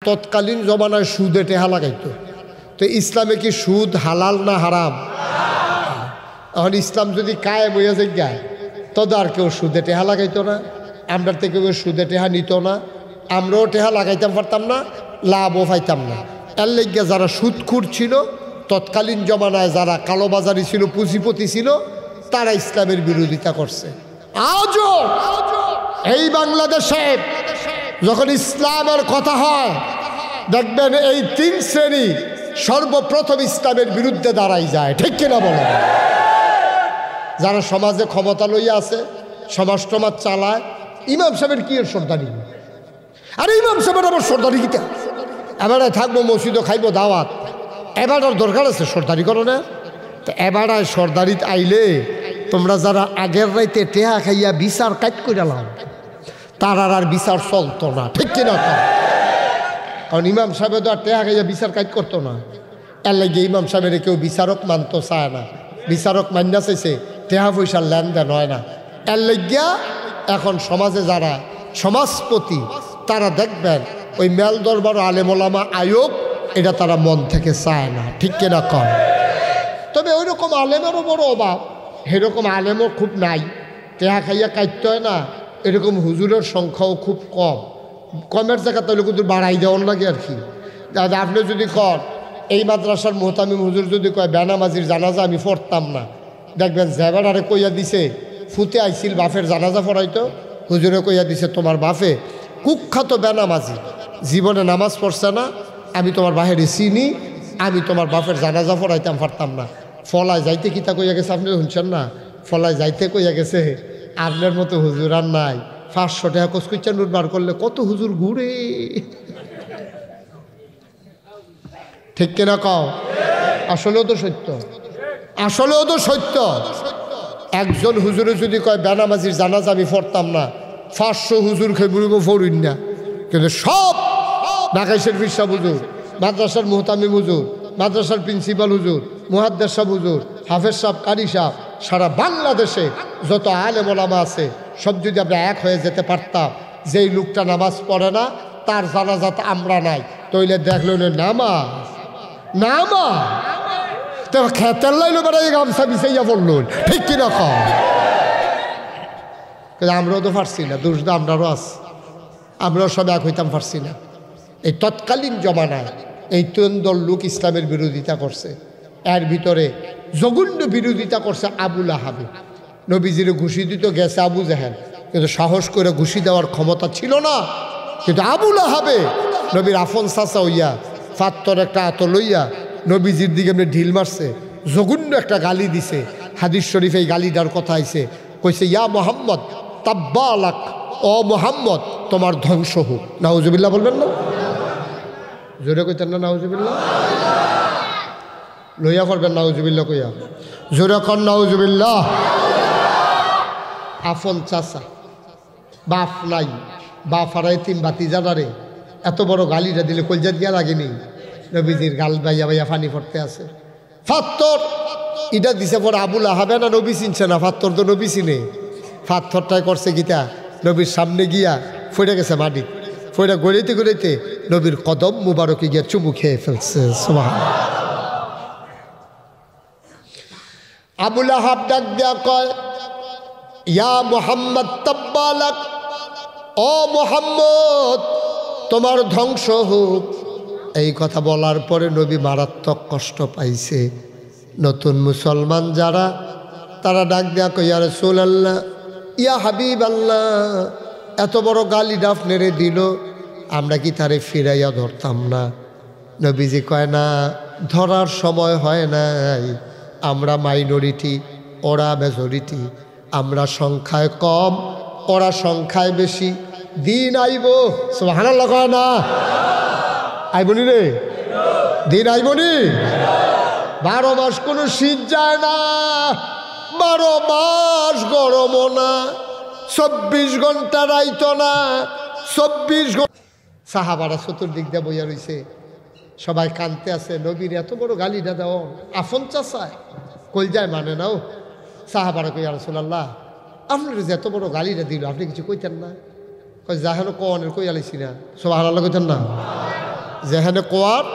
তৎকালীন জমানায় সুদে টেহা লাগাইতো। তো ইসলামে কি সুদ হালাল না হারাম? এখন ইসলাম যদি কায়েম হইয়া যায় তো আর কেউ সুদে টেহা লাগাইতো না, আমরা থেকে কেউ সুদে টেহা নিত না, আমরাও টেহা লাগাইতাম পারতাম না, লাভও পাইতাম না। এর লেগে যারা সুদখুর ছিল তৎকালীন জমানায়, যারা কালোবাজারি ছিল, পুঁজিপতি ছিল, তারা ইসলামের বিরোধিতা করছে। আজও এই বাংলাদেশে যখন ইসলামের কথা হয় দেখবেন এই তিন শ্রেণী সর্বপ্রথম ইসলামের বিরুদ্ধে দাঁড়াই যায়, ঠিক কিনা বলেন? যারা সমাজে ক্ষমতা লইয়া আছে, সমাজ টমাজ চালায়, ইমাম সাহেবের কি এর সর্দারি? আরে ইমাম সাহেবের আবার সর্দারি কিতা? এবারে থাকবো মসজিদও খাইবো দাওয়াত, এবারটার দরকার আছে সর্দারি করো না? তো এবারায় সর্দারিত আইলে তোমরা যারা আগের রাইতে টেহা খাইয়া বিচার কাট করে লাও, তার আর বিচার চলতো না, ঠিক কিনা? কারণ ইমাম সাহেব তো আর টেহা খাইয়া বিচার কাট করতো না। এর লাগে ইমাম সাহেবের কেউ বিচারক মানতো চায় না, বিচারক মান্যা চাইছে, টেহা পয়সার লেনদেন হয় না। এর লাগিয়া এখন সমাজে যারা সমাজপতি তারা দেখবেন ওই মেল দরবার আলেমোলামা আয়োগ এটা তারা মন থেকে চায় না, ঠিক কিনা কর? তবে ওই রকম আলেমেরও বড় অভাব, সেরকম আলেমও খুব নাই, টেহা খাইয়া কাটতে হয় না, এরকম হুজুরের সংখ্যাও খুব কম। কমের জায়গা তাহলে কিন্তু বাড়াই দেওয়ার লাগে আর কি। দাদা আপনি যদি কর এই মাদ্রাসার মোহতামিম হুজুর যদি কয় বেনামাজির জানাজা আমি পড়তাম না, দেখবেন জেবার আরে কইয়া দিছে ফুতে আইছিল বাফের জানাজা পড়াইতো, হুজুরে কইয়া দিছে তোমার বাফে কুখ্যাত বেনামাজি, জীবনে নামাজ পড়ছে না, আমি তোমার বাহিরে চিনি, আমি তোমার বাপের জানাজা পড়াইতাম পারতাম না। ফলায় যাইতে কিতা কইয়া গেছে আপনি শুনছেন না? ফলায় যাইতে কইয়া গেছে আপনার মতো হুজুর আর নাই, 500 টাকা কচকুচ্চা নোট বার করলে কত হুজুর ঘুরে, ঠিক কিনা কও? আসলেও তো সত্য, আসলেও তো সত্য। একজন হুজুরে যদি কয় বেনামাজির জানাজা আমি পড়তাম না, 500 হুজুর খেবুড়িব ফড়ুন না। কিন্তু সব ঢাকাই শরীফ সাহেব হুজুর, মাদ্রাসার মুহতামিম হুজুর, মাদ্রাসার প্রিন্সিপাল হুজুর, মুহাদ্দিস সাহেব হুজুর, হাফেজ সাহেব, কারি সাহেব, সারা বাংলাদেশে যত আলেম ওলামা আছে সব যদি আমরা এক হয়ে যেতে পারতাম, যেই লোকটা নামাজ পড়ে না তার জানাজাতে আমরা নাই, তইলে দেখলো নামাজ নামাজ তো খেতের লাইলো বেড়াই গামছা বিছাইয়া পড়ল, ঠিক কিনা কম? আমরাও তো পারছি না, দোষ দা আমরাও আছি, আমরাও সব এক হইতাম পারছি না। এই তৎকালীন জমানায় এই 3 দল লোক ইসলামের বিরোধিতা করছে। এর ভিতরে জঘন্য বিরোধিতা করছে আবুল আহাবে। নবীজিরে ঘুষি দিত গেছে আবু জাহেল, কিন্তু সাহস করে ঘুষি দেওয়ার ক্ষমতা ছিল না। কিন্তু আবুল আহাবে নবীর আফন চাচা হইয়া ফাত্তর একটা আত লইয়া নবীজির দিকে এমনি ঢিল মারছে, জঘন্য একটা গালি দিছে। হাদিস শরীফ এই গালিটার কথা আইছে, কইছে ইয়া মোহাম্মদ তাব্বালাক, ও মোহাম্মদ তোমার ধ্বংস হোক। নাউজুবিল্লাহ বলবেন না? জোরে কইতেন না নাউজুবিল্লাহ? লইয়া করবেন নাউজুবিল্লাহ কইয়া, জোরে কর নাউজুবিল্লাহ। আফন চাচা, বাপ নাই, বাপ হারাই 3 বাতিজাদারে এত বড় গালিটা দিলে কলজাত গিয়া লাগেনি? নবীজির গাল বাইয়া বাইয়া ফানি পড়তে আছে। ফাত্তর এটা দিছে পরে আবুল আহাবে না নবী চিনছে না, ফাত্তর তো নবী চিনে। ফাত্তরটাই করছে গীতা নবীর সামনে গিয়া ফইরা গেছে মাটি, ফইরা গড়াইতে গড়াইতে নবীর কদম মুবারকে গিয়া চুমু খেয়ে ফেলছে। সুবহানাল্লাহ। আবুল আহাব ডাক দিয়া কয় ইয়া মুহাম্মদ তাব্বালাক, ও মুহাম্মদ তোমার ধ্বংস হোক। এই কথা বলার পরে নবী মারাত্মক কষ্ট পাইছে। নতুন মুসলমান যারা তারা ডাক দেয়া কই ইয়া রাসূলুল্লাহ, ইয়া হাবিব আল্লাহ, এত বড় গালি ডাফনেরে দিল, আমরা কি তারে ফিরাইয়া ধরতাম না? নবীজি কয় না, ধরার সময় হয় নাই, আমরা মাইনরিটি, ওরা মেজরিটি, আমরা সংখ্যায় কম, ওরা সংখ্যায় বেশি, দিন আইব। সুবহানাল্লাহ কয় না? আইবনি রে, দিন আইবনি। 12 মাস কোনো শীত যায় না, 12 মাস গরমও না, 24 ঘন্টা রাইতো না, 24 ঘন্টা। সাহাবারা চতুর্দিক দিয়ে বইয়া রইছে, সবাই কানতে আছে। নবীর এত বড় গালিটা দাও, আফন চাচায় কলজায় মানে নাও। সাহাবারা কই ইয়া রাসূলুল্লাহ, আপনার যে এত বড় গালিটা দিল আপনি কিছু কইতেন না? কই যাহেন কনের কই আলাইছি না। সুবহানাল্লাহ কইতেন না? যেখানে কোয়ার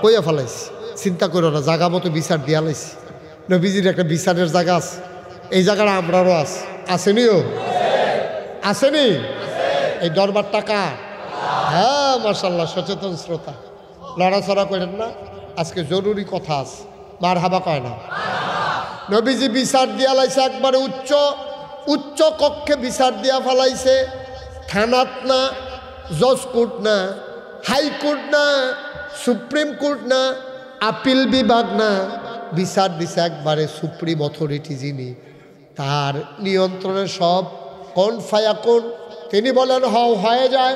কইয়া ফেলাইছি, চিন্তা করো না, জায়গা মতো বিচার দিয়া লাইছি। নবীজির একটা বিচারের জায়গা আছে, এই জায়গাটা আমরারও আছে, আসেনিও আসেনি? এই দরবারটা কার? হ্যাঁ মাশাআল্লাহ, সচেতন শ্রোতা, লড়াছড়া করেন না। আজকে জরুরি কথা আছে, মার হাবা কয় না। নবীজি বিচার দিয়া লাইছে, একবারে উচ্চ উচ্চ কক্ষে বিচার দিয়া ফেলাইছে। থানাত না, জজ কোর্ট না, হাইকোর্ট না, সুপ্রিম কোর্ট না, আপিল বিভাগ না, বিচার দিছে একবারে সুপ্রিম অথরিটি যিনি, তার নিয়ন্ত্রণে সব। কোন ফায়া কোন, তিনি বলেন হও হয়ে যায়।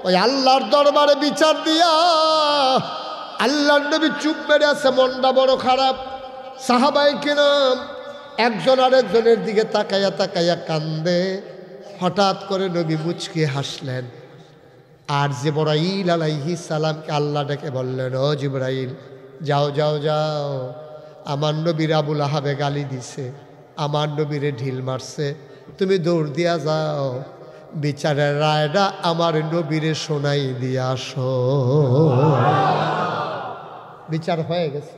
ওই আল্লাহর দরবারে বিচার দিয়া আল্লাহর নবী চুপ মেরে আছে, মনটা বড় খারাপ। সাহাবায়ে কেরাম একজন আরেকজনের দিকে তাকাইয়া তাকাইয়া কান্দে। হঠাৎ করে নবী মুচকি হাসলেন, আর জিবরাইল আলাইহিস সালামকে আল্লাহ ডেকে বললেন, ও জিবরাইল, যাও যাও যাও, আমার নবীর আবুল আহাবে গালি দিছে, আমার নবীরে ঢিল মারছে, তুমি দৌড় দিয়া যাও, বিচারের রায়টা আমার নবীরে শোনাই দিয়া আসো। বিচার হয়ে গেছে,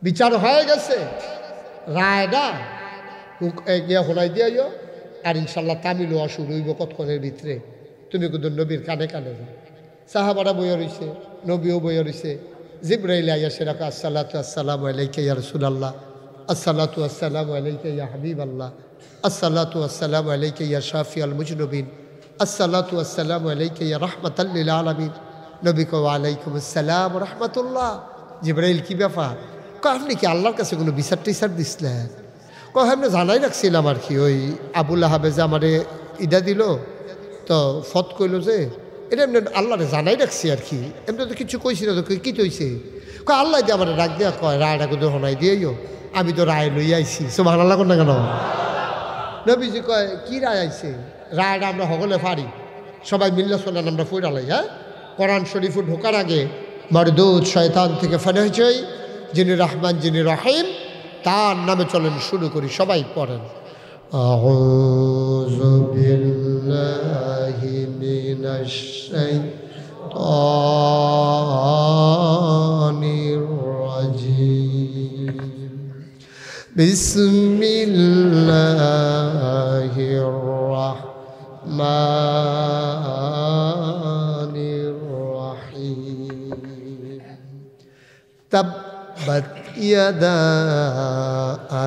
বিচার হয়ে গেছে, রায়টা গিয়া শোনাই দিয়াইও। আর ইনশাল্লাহ তামিলও শুরু হইব কতক্ষণের ভিতরে। তুমি কিন্তু নবীর কানে কানে যাও। সাহাবারা বইয়া রইছে, নবীও বইয়া রইছে। জিবরাইল আইয়া সেরাকে আসসালাতু আসসালামু আলাইকা ইয়া রাসূলুল্লাহ, আসসালাতু আসসালামু আলাইকা ইয়া হাবিবাল্লাহ, আসসালাতু আসসালামু আলাইকা ইয়া শাফিআল মুজনুবিন, আসসালাতু আসসালামু আলাইকা ইয়া রাহমাতাল লিল আলামিন। নবী কো ওয়ালাইকুম আসসালাম ওয়া রাহমাতুল্লাহ। জিবরাইল কি ব্যাপার? কয় আপনি কি আল্লাহর কাছে কোনো বিচার টিচার দিছিলেন? কয় আমি জানাই রাখছিলাম আর কি, ওই আবুল আহাবে যে আমারে ইদা দিল, তো ফত কইল যে এটা এমনি আল্লাহরে জানাই রাখছি আর কি, এমনি তো কিছু কইছি না। তো কী তৈছে? কয় আল্লাহ দিয়ে আমার ডাক দেওয়া, কয় রায়টা কিন্তু শোনাই দিয়েও, আমি তো রায় লই আইছি। সুবহানাল্লাহ কোন না কেন? নবীজি কয় কি রায় আইছে? রায়টা আমরা সকলে পারি, সবাই মিল্লা চলেন আমরা ফইরালাই। হ্যাঁ, কোরআন শরীফে ঢোকার আগে মরদুদ শয়তান থেকে ফেলে হয়েছে, যিনি রহমান যিনি রহিম, তার নামে চলেন শুরু করি, সবাই পড়েন। আউযু বিল্লাহি মিনাশ শাইতানির রাজিম। বিসমিল্লাহির রাহমানির রাহিম। তাব্বাত ইয়াদা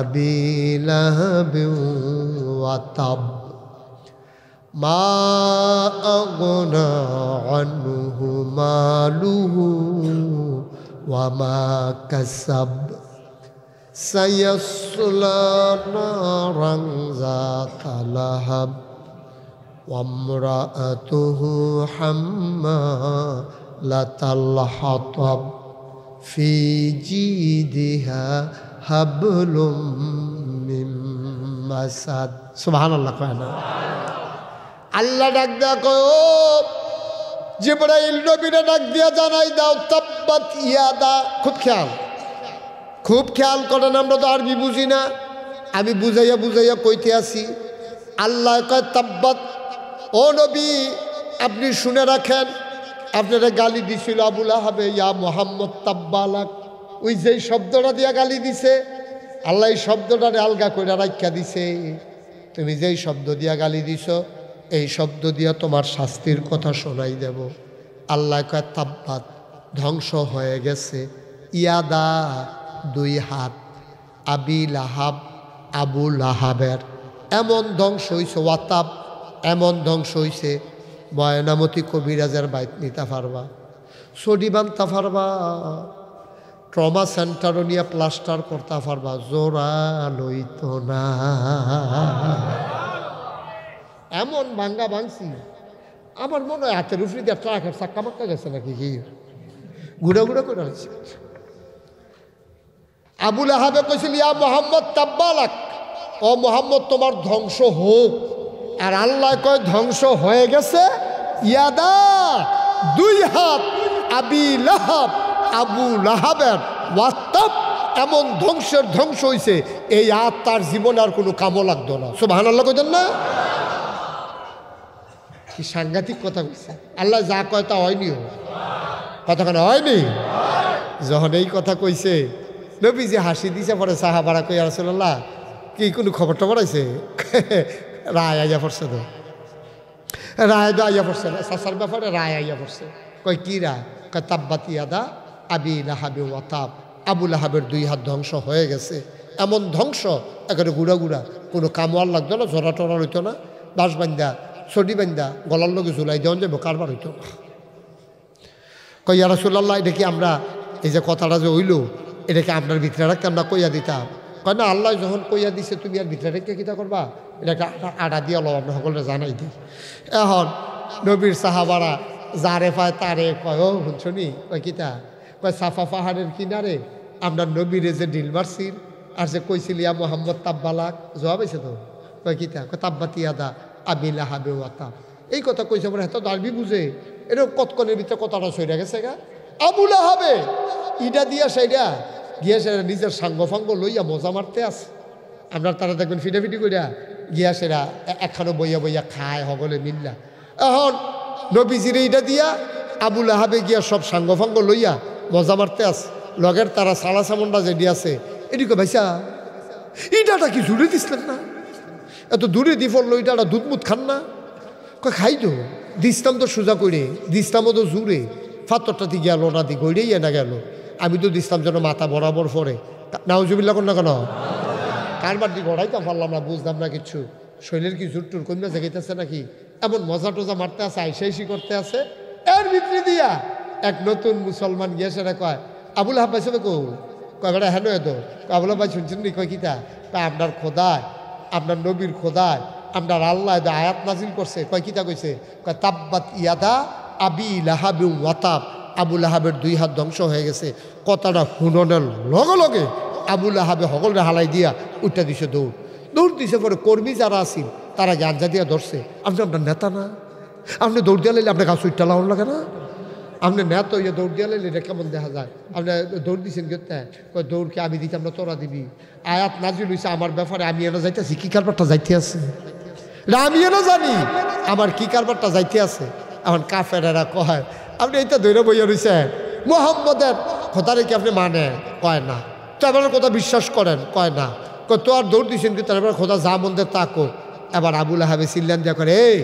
আবি লাহাবিন ওয়া তাব, মা আগনা আনহু মালুহু ওয়া মা কাসাব, সায়াসলা নারান যাতা লাহাব, ওয়া ইমরাআতুহু হাম্মালাতাল হাতাব, ফি জিদিহা হাবলুম মিন মাসাদ। সুবহানাল্লাহ কয় না? আল্লাহ ডাক দেয়া কয়, ও জিবরাইল নবীরে ডাক দিয়া জানাই দাও, তাব্বাত ইয়াদা। খুব খেয়াল করেন, আমরা তো আরবি বুঝি না, আমি বুঝাইয়া বুঝাইয়া কইতে আসি। আল্লাহ কয় তাব্বাত, ও নবী আপনি শুনে রাখেন, আপনারা গালি দিছিল আবুল আহাবে, ইয়া মুহাম্মদ তাব্বালাক, ওই যেই শব্দটা দিয়া গালি দিছে, আল্লাহ এই শব্দটারে আলগা করে রাখা দিছে। তুমি যেই শব্দ দিয়া গালি দিছ, এই শব্দ দিয়া তোমার শাস্তির কথা শোনাই দেব। আল্লাহ কয় তাব্বাত, ধ্বংস হয়ে গেছে, ইয়াদা দুই হাত, আবি লাহাব আবু লাহাবের এমন ধ্বংস হইছে, ওয়াতাব এমন ধ্বংস হইছে, ময়নামতি কবিরাজের বাইত নিতে পারবা, সডি বানতে পারবা, ট্রমা সেন্টারও নিয়ে প্লাস্টার করতে পারবা, জোড়া লইত না। এমন ভাঙ্গা ভাঙছি, আমার মনে হয় হাতের উফরি দিয়ে ট্রাকের চাক্কা মাক্কা গেছে নাকি, কি ঘুরে ঘুরে করে আছে। আবুল আহাবে কইছিল, ইয়া মুহাম্মদ তাব্বালাক, ও মুহাম্মদ তোমার ধ্বংস হোক। আর আল্লাহ কয় ধ্বংস হয়ে গেছে, ইয়াদা দুই হাত, আবি লাহাব আবু লাহাবের, ওয়াতাব এমন ধ্বংস হয়েছে, এই হাত তার জীবনে আর কোনো কামও লাগতো না। সুবহানাল্লাহ কইতেন না? কি সাংঘাতিক কথা কইছে। আল্লাহ যা কয় তা হয়নিও। কতক্ষণ হয়নি? যখন এই কথা কইছে নবীজি হাসি দিছে, পরে সাহাবারা কই, ইয়া রাসূলুল্লাহ কি কোনো খবর টবর আছে? রায় আইয়া পড়ছে তো, রায় তো আইয়া পড়ছে, চাচার ব্যাপারে রায় আইয়া পড়ছে। কয় কি রায়? কয় তাব্বাত ইয়াদা আবি লাহাবি ওয়া তাব, আবু লাহাবের 2 হাত ধ্বংস হয়ে গেছে। এমন ধ্বংস একেবারে গুড়া গুড়া, কোনো কামওয়ার লাগতো না, জরা টরা হইতো না, বাঁশ বান্ধা ছড়ি বান্ধা গলার লগে ঝুলাই দেওয়া যাবো, কারবার হইতো না। কই ইয়া রাসূলুল্লাহ এটা কি আমরা এই যে কথাটা যে হইল এটাকে আপনার ভিতরে রাখতে আমরা কইয়া দিতাম? কয় না, আল্লাহ যখন কইয়া দিছে তুমি আর ভিতরে রেখে কিতা করবা, এটাকে আড়া দিয়ে লো, আমরা সকলে জানাই দিই। এখন নবীর সাহাবারা যারে পায় তারে কয়, ও শুনি কয় কিতা? কয় সাফা পাহাড়ের কিনারে আমরা নবীরে যে ডিল মারছির আর যে কইছিলি ইয়া মুহাম্মদ তাব্বালাক, জবাব হয়েছে তো? কয় কিতা? কয় তাব্বাত ইয়াদা আবি লাহাবি ওয়া তাব। এই কথা কইছে বলে এত দাঁড়বি বুঝে এরকম কতক্ষণের ভিতরে কথাটা সইরা গেছে গা। আবু লাহাবে ইটা দিয়া সেইটা গিয়া সেরা নিজের সাঙ্গ ফাঙ্গ লইয়া মজা মারতে আছে। আপনার তারা দেখবেন ফিটাফিটি করিয়া গিয়া সেরা একখানো বইয়া বইয়া খায় সকলে মিল্লা। এখন নবীজির এইটা দিয়া আবু লাহাবে গিয়া সব সাঙ্গ ফাঙ্গ লইয়া মজা মারতে আছে। লগের তারা সালা সামন্ডা যেটি আছে এদিকে ভাইসা ইটাটা কি জুড়ে দিছিলেন না? এত দূরে দি ফল ইটাটা দুধ মুধ খান না? কয় খাই তো, দিস্তাম তো সোজা করে, দিস্তামও তো জুড়ে, ফাতরটা দি গেল না দি গইরেই না গেল। আমি তো দিস্তাম যেন মাথা বরাবর পরে, নাউজুবিল্লাহ কোন না কেন? কারবার দি গড়াইতাম পারলাম না, বুঝলাম না কিচ্ছু। শৈলের কি জুটটুর কন্যা জাগাইতেছে নাকি, এমন মজা টজা মারতে আছে, আইসাইসি করতে আছে। এর ভিতরে দিয়া এক নতুন মুসলমান গিয়ে সেটা কয়, আবুল হাব পাইছে কো? কয় বেড়া হ্যাঁ তো আবুল হাব শুনছেন নি? কয় কিতা? কয় আপনার খোদায়, আপনার নবীর খোদায়, আপনার আল্লাহ আয়াত নাজিল করছে। কয় কিতা কইছে? কয় তাব্বাত ইয়াদা আবি লাহাবি ওয়া তাব, আবু লাহাবের 2 হাত ধ্বংস হয়ে গেছে। কথাটা শুননের লগে লগে আবু লাহাবে সকলরে হালাই দিয়া উঠা দিছে, দৌড় দিছে। পরে কর্মী যারা আসিল তারা গাঞ্জা দিয়া ধরছে, আপনি আপনার নেতা না, আপনি দৌড় দিয়া লাইলে আপনার গাছ উঠটা লাউন লাগে না? আপনি নেতা ইয়ে দৌড় দিয়া লাইলে এটা কেমন দেখা যায়? আপনি দৌড় দিচ্ছেন কেতে? কয় দৌড়কে আমি দিতাম না, তোরা দিবি। আয়াত নাজিল হইছে আমার ব্যাপারে, আমি এনে যাইতেছি, কি কারবারটা যাইতে আছে না আমি এনে জানি আমার কি কারবারটা যাইতে আছে। এখন কাফেরেরা কয় আপনি এইটা ধরে বইয়া রয়েছেন, মুহাম্মদের খোদারে কি আপনি মানে? কয় না। তো আপনার কথা বিশ্বাস করেন? কয় না। কয় তো আর দৌড় দিচ্ছেন কি? তার খোদা যা মন্দের তা কো। এবার আবু লাহাবে চিল্লান দিয়া করে, এই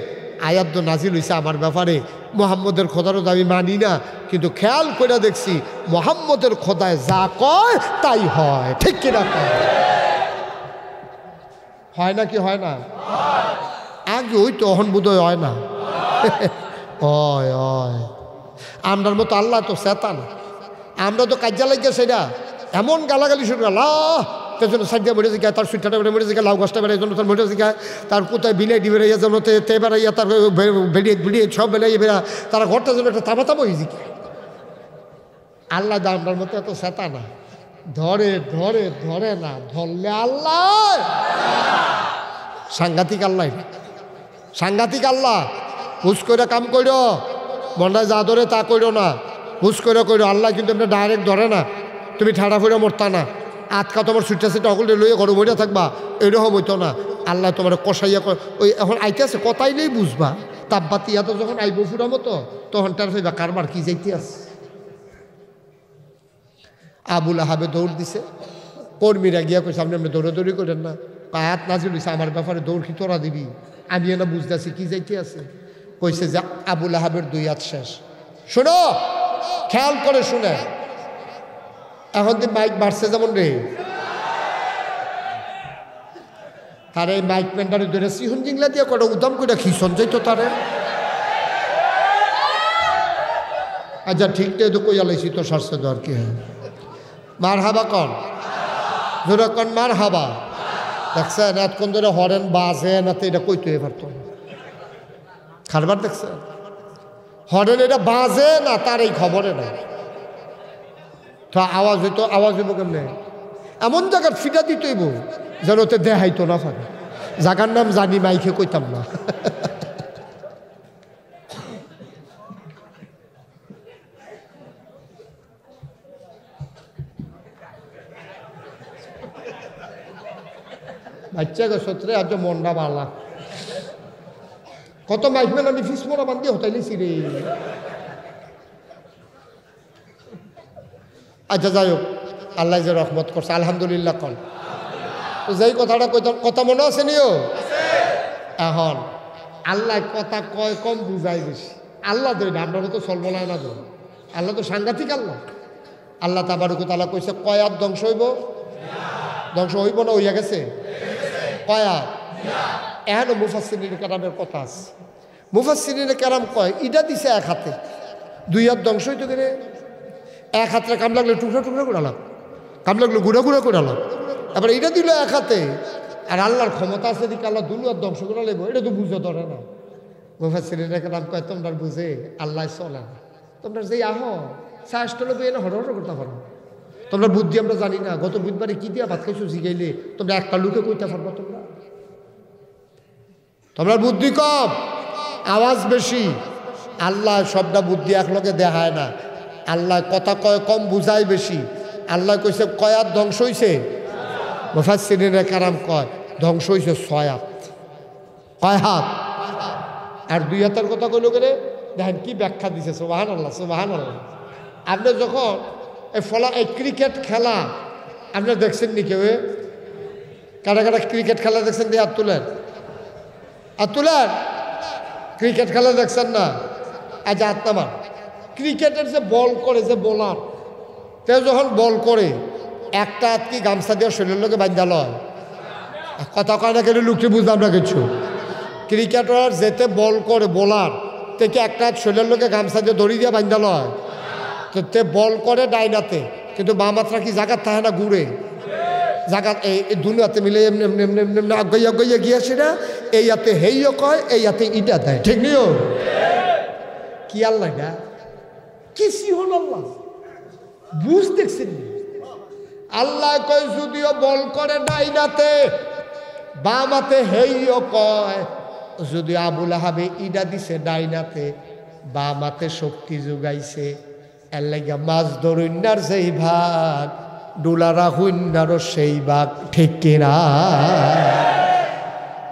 আয়াত তো নাজিল হইছে আমার ব্যাপারে, মুহাম্মদের খোদারও তো আমি মানি না, কিন্তু খেয়াল করে দেখছি মুহাম্মদের খোদায় যা কয় তাই হয়, ঠিক কিনা? হয় না কি হয় না? আগে ওই তো অহন বোধহয় হয় না। হয় হয়, আমরার মতো আল্লাহ তো শয়তান, আমরা তো কাজা লাগিয়া সেটা এমন গালাগালি শুরু আল্লাহ তার জন্য সাইডে বেড়ে শিখায়, তার সুইটাটা বেড়ে বেড়ে শিখায়, লাউ গাছটা বেড়ে জন্য তার বেড়ে শিখায়, তার কোথায় বিলাই বেড়াইয়া যেন তে বেড়াইয়া তার বেড়িয়ে বেড়িয়ে সব বেড়াইয়া বেড়া, তারা ঘরটা যেন একটা তাবা তাবা হয়ে শিখায়। আল্লাহ দামটার মতো এত শয়তান না, ধরে ধরে ধরে না, ধরলে আল্লাহ সাংঘাতিক, আল্লাহ সাংঘাতিক। আল্লাহ হুস করে কাম করো, মনে যা ধরে তা করো না, হুস করে করো। আল্লাহ কিন্তু আপনার ডাইরেক্ট ধরে না, তুমি ঠাড়া ফুড়ে মরতা না, আটকা তোমার সুইটা সেটা সকলে লইয়া ঘরে বইটা থাকবা, এরকম হইতো না। আল্লাহ তোমার কষাইয়া ওই এখন আইতে আছে কথাইলেই বুঝবা। তাব্বাতি ইয়াতো যখন আইব ফুরা মতো তখন তার ফেবা কারবার কি যাইতে আছে। আবু লাহাবে দৌড় দিছে, কর্মীরা গিয়া কইছে আপনি আপনি দৌড়াদৌড়ি করেন না, আয়াত নাজিল হইছে আমার ব্যাপারে, দৌড় কি তোরা দিবি? আমি এনে বুঝতেছি কি যাইতে আছে। কইছে যে আবু লাহাবের 2 হাত শেষ। শোনো, খেয়াল করে শুনে, এখন তো মাইক বাড়ছে যেমন রে, তার এই মাইক প্যান্ডারে ধরে সিহন জিংলা দিয়ে কটা উদাম করে খিসন যাইতো তারে। আচ্ছা ঠিক তো কইয়া লাইছি তো সারছে তো আর কি হয়। মার হাবা কন ধরে কন, মার হাবা। দেখছেন এতক্ষণ ধরে হরেন বাজে না, তো এটা কইতে পারত খারবার। দেখছেন হরেন এটা বাজে না, তার এই খবরে নাই। তো আওয়াজ হইতো, আওয়াজ হইব কেমনে? এমন জায়গার ফিটা দিতেইব যেন ওতে দেখাইতো না পারে। জায়গার নাম জানি, মাইকে কইতাম না। বাচ্চা গে সত্রে আজ মনটা বালা, কত মাইক মেলা আমি ফিস মোড়া বান্ধি হতাইলিছি রে। আচ্ছা যাই হোক, আল্লাহ যে রহমত করছে আলহামদুলিল্লাহ কন। তো যেই কথাটা কথা মনে আছে নিও। এখন আল্লাহ কথা কয় কম বুঝাই বেশি। আল্লাহ দই না, আপনারও তো চলবো না না তো। আল্লাহ তো সাংঘাতিক আল্লাহ। আল্লাহ তাবারক ওয়া তাআলা কইছে কয়াত ধ্বংস হইব, ধ্বংস হইব না হইয়া গেছে কয়াত। এখনো মুফাসসিরিন কেরামের কথা আছে। মুফাসসিরিন কেরাম কয় ইটা দিছে এক হাতে, দুই হাত ধ্বংস হইতো কেন? এক হাতে কাম লাগলে টুকরা টুকরা করে আলাপ, কাম লাগলো গুঁড়া গুঁড়া করে আলাপ। এবার এটা দিল এক হাতে, আর আল্লাহর ক্ষমতা আছে দিকে আল্লাহ দুলু আর ধ্বংস করে লেবো, এটা তো বুঝে ধরে না। মুফাসসিরিন কেরাম কয় তোমরা বুঝে আল্লাহ চলে না, তোমরা যে আহো চাষটা বই এনে হরহর করতে পারো। তোমরা বুদ্ধি আমরা জানি না, গত বুধবারে কি দিয়া ভাত খাইছো জিগাইলে তোমরা একটা লোকে কইতে পারবো? তোমরা বুদ্ধি কম, আওয়াজ বেশি। আল্লাহ সবটা বুদ্ধি একলগে দেখায় না। আল্লাহ কথা কয় কম, বুঝায় বেশি। আল্লাহ কইছে কয়াত ধ্বংস হইছে, মুফাসসিরিন কেরাম কয় ধ্বংস হইছে 6 হাত। কয় হাত? আর 2 হাতের কথা কইল করে দেখেন কি ব্যাখ্যা দিছে। সুবহানাল্লাহ সুবহানাল্লাহ। আপনি যখন এই ক্রিকেট খেলা আপনি দেখছেন নি কেউ? কারা কারা ক্রিকেট খেলা দেখছেন? দিয়ে হাত তুলেন, হাত তুলেন। ক্রিকেট খেলা দেখছেন না? আচ্ছা হাত নামান। ক্রিকেটের যে বল করে, যে বোলার, সে যখন বল করে একটা হাত কি গামছা দিয়ে শরীরের লোকে বান্ধা লয়? কথা কয় না কেন? লুকটি বুঝলাম না কিছু। ক্রিকেটার যেতে বল করে বোলার থেকে একটা হাত শরীরের লোকে গামছা দিয়ে দড়ি দিয়ে বান্ধা লয়। তো তে বল করে ডাইনাতে, কিন্তু বাম হাতটা কি জায়গা থাকে না, ঘুরে জায়গা। এই দুনিয়াতে মিলে এমনি এমনি এমনি এমনি এমনি আগাইয়া আগাইয়া গিয়েছে না। এই হাতে হেইও কয়, এই হাতে ইটা দেয়, ঠিক নিও। কি আল্লাহ না কি সিহন আল্লাহ বুঝ দেখছেন? আল্লাহ কয় যদিও বল করে ডাইনাতে, বাম হাতে হেইও কয়। যদি আবুল আহাবে ইডা দিছে ডাইনাতে, বাম হাতে শক্তি যোগাইছে। এর লাগে মাছ ধরুন্নার যেই ভাগ, ডুলারা হুন্নারও সেই ভাগ, ঠিক কিনা?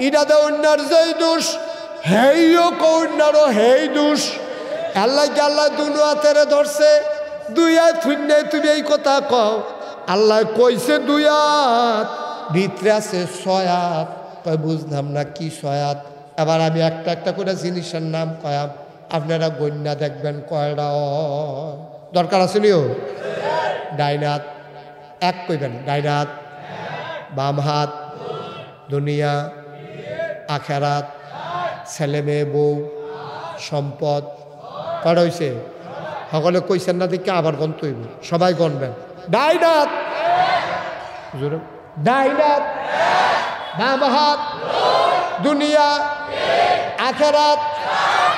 ইডা দেউন্নার যেই দোষ, হেইও কন্যারও হেই দোষ। এর লাগে আল্লাহ দুনো হাতেরে ধরছে। 2 হাত শূন্য। তুমি এই কথা কও, আল্লাহ কইছে 2 হাত, ভিতরে আছে 6 হাত। কয় বুঝলাম না কি 6 হাত? এবার আমি একটা একটা করে জিনিসের নাম কয়াম, আপনারা গণ্যা দেখবেন কয়টা দরকার আছে নিও। ডাইন হাত এক কইবেন, ডাইন হাত। বাম হাত দুনিয়া, আখেরাত, ছেলে মেয়ে, বউ, সম্পদ। কয়টা হয়েছে? সকলে কইছেন না দেখে আবার গন্ত হইব, সবাই গণবেন। ডাইন হাত, ডাইন হাত। বাম হাত দুনিয়া, আখেরাত,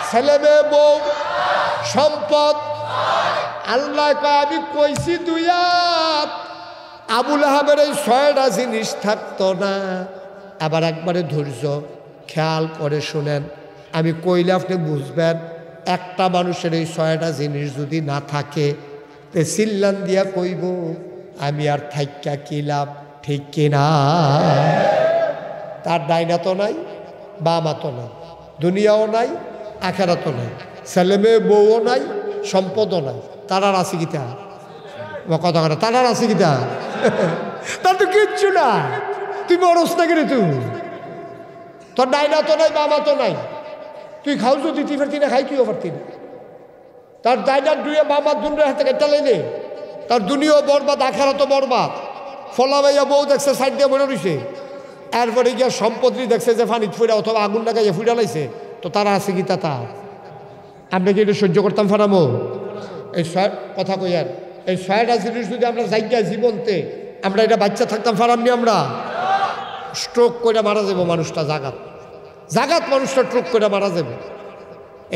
ছেলে মেয়ে, বউ, সম্পদ। আল্লাহ কয় আমি কইছি 2 হাত। আবুল আহাবের এই 6টা জিনিস থাকতো না। আবার একবারে ধৈর্য খেয়াল করে শুনেন, আমি কইলে আপনি বুঝবেন। একটা মানুষের এই 6টা জিনিস যদি না থাকে, তে চিল্লান দিয়া কইব আমি আর থাইক্কা কি লাভ, ঠিক কিনা? তার ডাইনাতো নাই, বামাতো নাই, দুনিয়াও নাই, আখেরাতও নাই, ছেলে মেয়ে বউও নাই, সম্পদও নাই। তারার আছে কিতা? কথা কথা তারার আছে কিতা? তার তো কিচ্ছু না। তুই মরস না কেন? তুই তোর ডাইনাতো নাই, বামাতো নাই। তুই খাও যদি তুই পারতি না, খাই তুইও পারতি না। তার ডাইনার দুয়ে বামার দুনিয়ার হাতে কেটে লেনে, তার দুনিয়াও বরবাদ, আখেরাতও বরবাদ। ফলা ভাইয়া বউ দেখছে সাইড দিয়ে মনে রয়েছে, এরপরে গিয়া সম্পত্তি দেখছে যে ফানিত ফুড়া অথবা আগুন লাগাইয়া ফুড়া লাইছে। তো তারা আছে কি তা? আমরা কি এটা সহ্য করতাম ফারামো? এই কথা কইয়ার এই 6টা জিনিস যদি আমরা জায়গায় জীবনতে আমরা এটা বাচ্চা থাকতাম ফারামনি, আমরা স্ট্রোক করে মারা যাবো মানুষটা। জাগাত জাগাত মানুষটা স্ট্রোক করে মারা যাবে।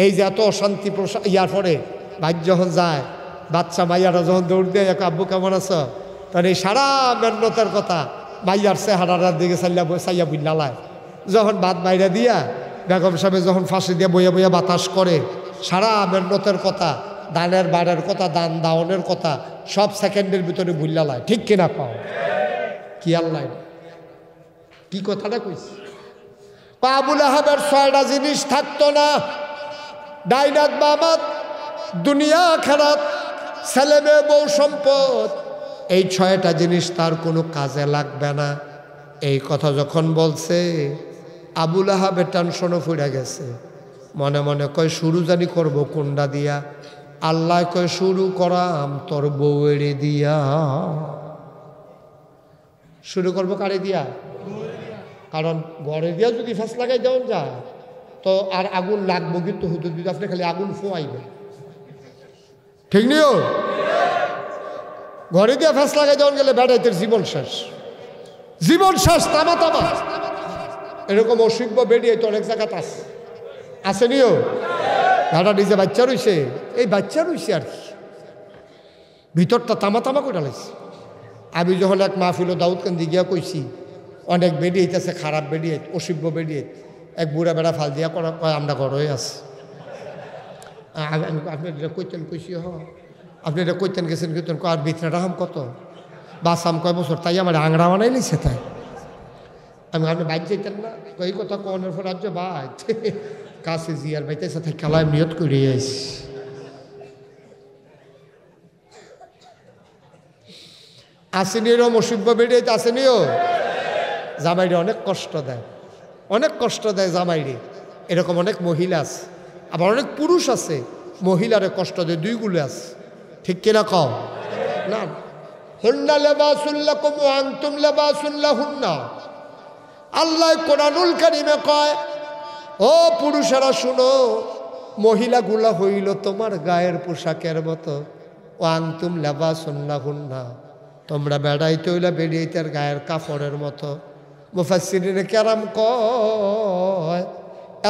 এই যে এত অশান্তি ইয়ার পরে ভাই যখন যায়, বাচ্চা মাইয়ারা যখন দৌড় দেয় এক আব্বু কেমন আছো, তখন এই সারা মেহনতের কথা মাইয়ার চেহারার দিকে চাইয়া বুঝলালায়। যখন ভাত বাইরে দিয়া বেগম সাহেব যখন ফাঁসি দিয়ে বইয়া বইয়া বাতাস করে, সারা মেহনতের কথা, দানের বাড়ের কথা, দান দাওনের কথা সব সেকেন্ডের ভিতরে ভুল্লালায়, ঠিক কিনা পাও? কি আল্লাহ কি কথাটা কইছি? আবুল আহাবের 6টা জিনিস থাকতো না। ডাইনাত, বামাত, দুনিয়া, আখেরাত, ছেলে মেয়ে, বউ, সম্পদ, এই 6টা জিনিস তার কোনো কাজে লাগবে না। এই কথা যখন বলছে, আবু লাহাবের টেনশনও ফুরে গেছে। মনে মনে কয় শুরু জানি করব কোনটা দিয়া? আল্লাহ কয় শুরু করাম তোর বউয়েরে দিয়া। শুরু করবো কারে দিয়া? কারণ ঘরে দিয়া যদি ফাঁস লাগাই দেওয়া যায় তো আর আগুন লাগবো, কিন্তু হুজুর যদি আপনি খালি আগুন ফোয়াইবেন, ঠিক নিও। ঘরে দিয়া ফাঁস লাগাই দেওয়া গেলে বেড়াইতের জীবন শেষ, জীবন শেষ, তামা তামা। এরকম অসভ্য বেরিয়ে তো অনেক জায়গাতে আছে নিও। ঘাটা নিজে বাচ্চা রইছে, এই বাচ্চা রইছে আর কি, ভিতরটা তামা তামা করে লাগছে। আমি যখন এক মাহফিল দাউদকান্দি গিয়া কইছি, অনেক বেরিয়েছে, খারাপ বেরিয়ে, অসভ্য বেরিয়ে, এক বুড়া বেড়া ফাল দিয়া করা কয় আমরা ঘর হয়ে আছি। আপনি এটা কইতেন, কইছি হ আপনি এটা কইতেন গেছেন, কইতেন আর বিছনাটা হাম কত বাসাম কয় বছর, তাই আমার আংড়া বানাই নিছে। তাই আমি আপনি বাইক যাইতেন না, এই কথা কনের পর রাজ্য ভাই কাছে জিয়ার বাইতেছে, তাই খেলায় নিয়ত করে আইছি। আসেনি এরম অসভ্য বেরিয়ে আসেনিও। জামাইরে অনেক কষ্ট দেয়, অনেক কষ্ট দেয় জামাইরে। এরকম অনেক মহিলা আছে, আবার অনেক পুরুষ আছে মহিলারে কষ্ট দেয়, দুইগুলো আছে, ঠিক কিনা কও না? হুন্না লিবাসুল্লাকুম ওয়া আনতুম লিবাসুল লাহুন্না। আল্লাহ কোরআনুল কারীমে কয়, ও পুরুষেরা শুনো, মহিলাগুলা হইল তোমার গায়ের পোশাকের মতো। ওয়া আনতুম লিবাসুল লাহুন্না, তোমরা বেড়াইতে হইলে বেরিয়েতে গায়ের কাপড়ের মতো। মুফাসসিরিনে কেরাম কয়,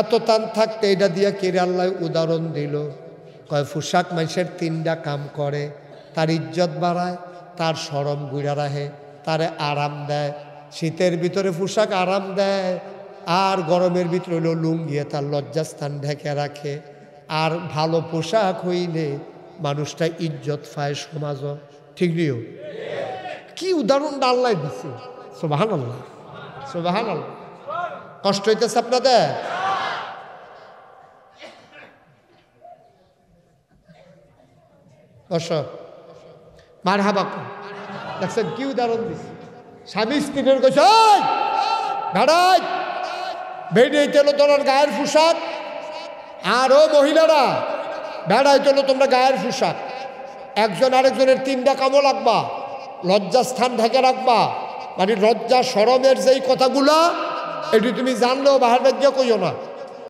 এত টান থাকতে এটা দিয়ে কে আল্লাহ উদাহরণ দিল? কয় পোশাক মানুষের 3টা কাম করে, তার ইজ্জত বাড়ায়, তার শরম গুড়া রাখে, তারে আরাম দেয়। শীতের ভিতরে পোশাক আরাম দেয়, আর গরমের ভিতরে হইল লুঙ্গিয়ে তার লজ্জাস্থান ঢেকে রাখে। আর ভালো পোশাক হইলে মানুষটা ইজ্জত পায় সমাজ, ঠিক নিও। কি উদাহরণটা আল্লাহ দিছে, সুবহানাল্লাহ, সুবহানাল্লাহ। কষ্ট হইতেছে আপনাদের? মারহাবা, দেখছেন কি উদাহরণ দিছে? স্বামী স্ত্রীর কইছে, বেড়াই বেরিয়েতে হলো তোমার গায়ের পোশাক, আর ও মহিলারা বেড়াইতে হলো তোমরা গায়ের পোশাক। একজন আরেকজনের 3টা কামও লাগবা, লজ্জাস্থান ঢেকে রাখবা, মানে লজ্জা শরমের যেই কথাগুলা এটি তুমি জানলেও বাহার বাজ্যা কইও না।